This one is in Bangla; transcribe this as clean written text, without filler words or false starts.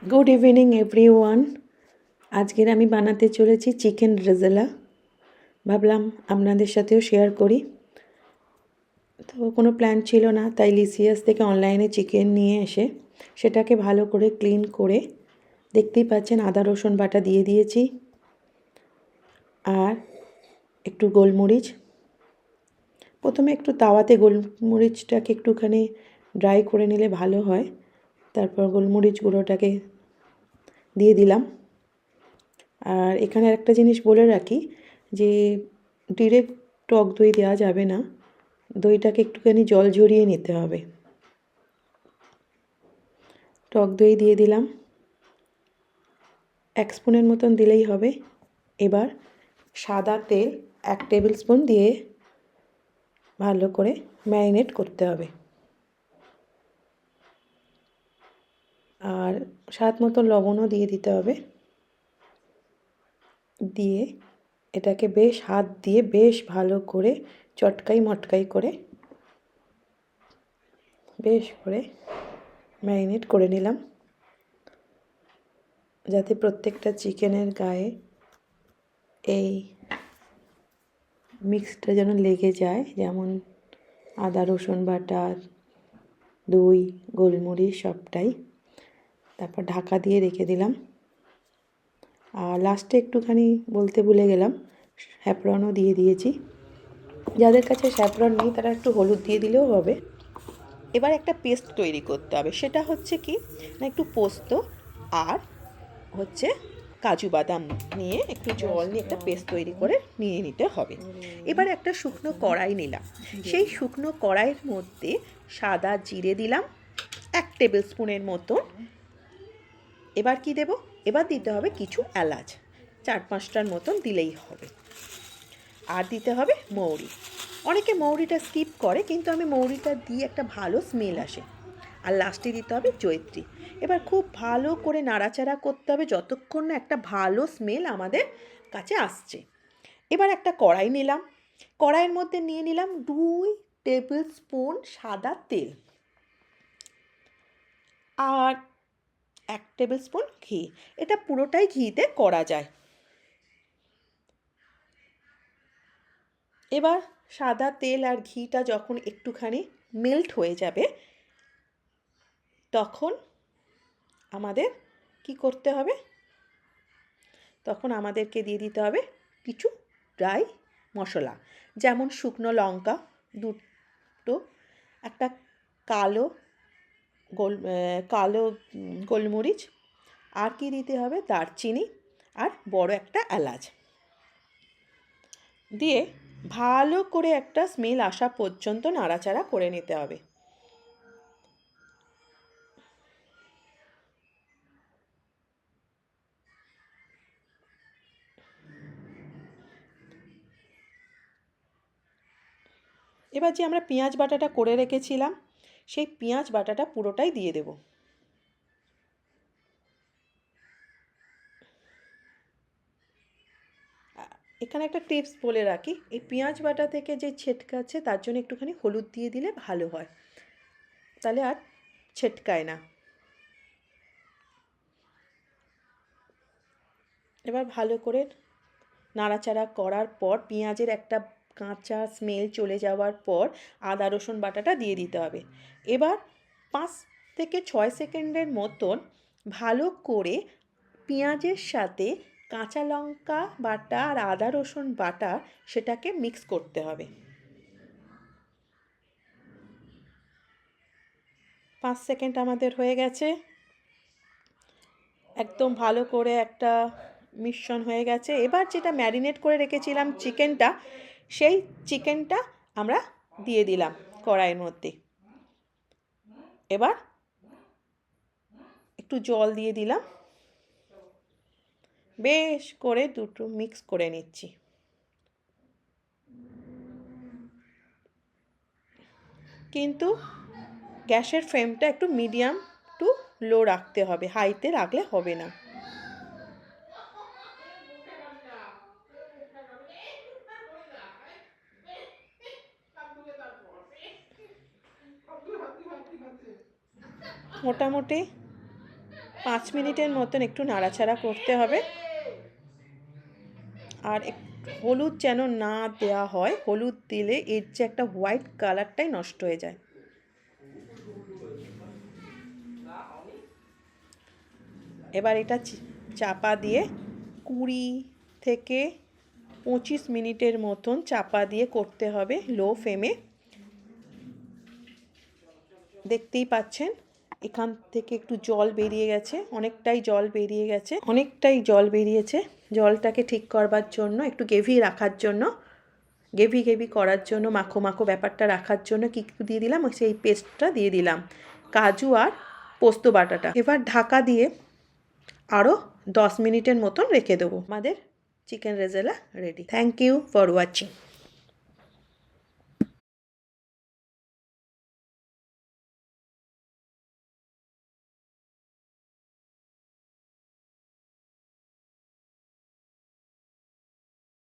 Good evening everyone. আজকের আমি বানাতে চলেছি চিকেন রেজালা। ভাবলাম আপনাদের সাথেও শেয়ার করি। তো কোনো প্ল্যান ছিল না, তাই লিসিয়াস থেকে অনলাইনে চিকেন নিয়ে এসে সেটাকে ভালো করে ক্লিন করে, দেখতেই পাচ্ছেন আদা রসুন বাটা দিয়ে দিয়েছি, আর একটু গোলমরিচ। প্রথমে একটু তাওয়াতে গোলমরিচটাকে একটুখানি ড্রাই করে নিলে ভালো হয়। তারপর গোলমরিচ গুঁড়োটাকে দিয়ে দিলাম। আর এখানে একটা জিনিস বলে রাখি যে ডিরেক্ট টক দই দেওয়া যাবে না, দইটাকে একটুখানি জল ঝরিয়ে নিতে হবে। টক দই দিয়ে দিলাম, 1 স্পুনের মতন দিলেই হবে। এবার সাদা তেল 1 টেবিল স্পুন দিয়ে ভালো করে ম্যারিনেট করতে হবে। আর স্বাদ মতো লবণও দিয়ে দিতে হবে। দিয়ে এটাকে বেশ হাত দিয়ে বেশ ভালো করে চটকাই মটকাই করে বেশ করে ম্যারিনেট করে নিলাম, যাতে প্রত্যেকটা চিকেনের গায়ে এই মিক্সটা যেন লেগে যায়, যেমন আদা রসুন বাটা, দই, গোলমরিচ সবটাই। তারপর ঢাকা দিয়ে রেখে দিলাম। আর লাস্টে একটুখানি বলতে ভুলে গেলাম, স্যাফরনও দিয়ে দিয়েছি। যাদের কাছে স্যাফরন নেই তারা একটু হলুদ দিয়ে দিলেও হবে। এবার একটা পেস্ট তৈরি করতে হবে, সেটা হচ্ছে কি না, একটু পোস্ত আর হচ্ছে কাজু বাদাম নিয়ে একটু জল নিয়ে একটা পেস্ট তৈরি করে নিয়ে নিতে হবে। এবার একটা শুকনো কড়াই নিলাম, সেই শুকনো কড়াইয়ের মধ্যে সাদা জিরে দিলাম 1 টেবিল স্পুনের মতন। এবার কি দেব, এবার দিতে হবে কিছু এলাচ, 4-5টার মতন দিলেই হবে। আর দিতে হবে মৌরি। অনেকে মৌরিটা স্কিপ করে, কিন্তু আমি মৌরিটা দিয়ে একটা ভালো স্মেল আসে। আর লাস্টে দিতে হবে জয়িত্রী। এবার খুব ভালো করে নাড়াচাড়া করতে হবে যতক্ষণ না একটা ভালো স্মেল আমাদের কাছে আসছে। এবার একটা কড়াই নিলাম, কড়াইয়ের মধ্যে নিয়ে নিলাম 2 টেবিল স্পুন সাদা তেল আর 1 টেবিল স্পুন ঘি। এটা পুরোটাই ঘিতে করা যায়। এবার সাদা তেল আর ঘিটা যখন একটুখানি মেল্ট হয়ে যাবে, তখন আমাদের কি করতে হবে, তখন আমাদেরকে দিয়ে দিতে হবে কিছু ড্রাই মশলা, যেমন শুকনো লঙ্কা 2টো, একটা কালো গোলমরিচ, আর কি দিতে হবে দারচিনি, আর বড় একটা এলাচ দিয়ে ভালো করে একটা স্মেল আসা পর্যন্ত নাড়াচাড়া করে নিতে হবে। এবার যে আমরা পেঁয়াজ বাটাটা করে রেখেছিলাম, সেই পেঁয়াজ বাটাটা পুরোটাই দিয়ে দেব। এখানে একটা টিপস বলে রাখি, এই পেঁয়াজ বাটা থেকে যে ছেটকাচ্ছে তার জন্য একটুখানি হলুদ দিয়ে দিলে ভালো হয়, তাহলে আর ছেটকায় না। এবার ভালো করে নাড়াচাড়া করার পর পেঁয়াজের একটা কাঁচা স্মেল চলে যাওয়ার পর আদা রসুন বাটাটা দিয়ে দিতে হবে। এবার 5 থেকে 6 সেকেন্ডের মতন ভালো করে পেঁয়াজের সাথে কাঁচা লঙ্কা বাটা আর আদা রসুন বাটা সেটাকে মিক্স করতে হবে। 5 সেকেন্ড আমাদের হয়ে গেছে, একদম ভালো করে একটা মিশ্রণ হয়ে গেছে। এবার যেটা ম্যারিনেট করে রেখেছিলাম চিকেনটা, সেই চিকেনটা আমরা দিয়ে দিলাম কড়াইয়ের মধ্যে। এবার একটু জল দিয়ে দিলাম, বেশ করে দুটো মিক্স করে নিচ্ছি। কিন্তু গ্যাসের ফ্লেমটা একটু মিডিয়াম টু লো রাখতে হবে, হাইতে রাখলে হবে না। মোটামুটি 5 মিনিটের মতন একটু নাড়াচাড়া করতে হবে। আর হলুদ যেন না দেওয়া হয়, হলুদ দিলে এর যে একটা হোয়াইট কালারটাই নষ্ট হয়ে যায়। এবার এটা চাপা দিয়ে 20 থেকে 25 মিনিটের মতন চাপা দিয়ে করতে হবে লো ফ্লেমে। দেখতেই পাচ্ছেন এখান থেকে একটু জল বেরিয়ে গেছে, অনেকটাই জল বেরিয়েছে। জলটাকে ঠিক করবার জন্য, একটু গ্রেভি রাখার জন্য, গ্রেভি করার জন্য, মাখো মাখো ব্যাপারটা রাখার জন্য কি দিয়ে দিলাম, সেই পেস্টটা দিয়ে দিলাম, কাজু আর পোস্ত বাটাটা। এবার ঢাকা দিয়ে আরও 10 মিনিটের মতন রেখে দেবো। আমাদের chicken rezala ready. Thank you for watching.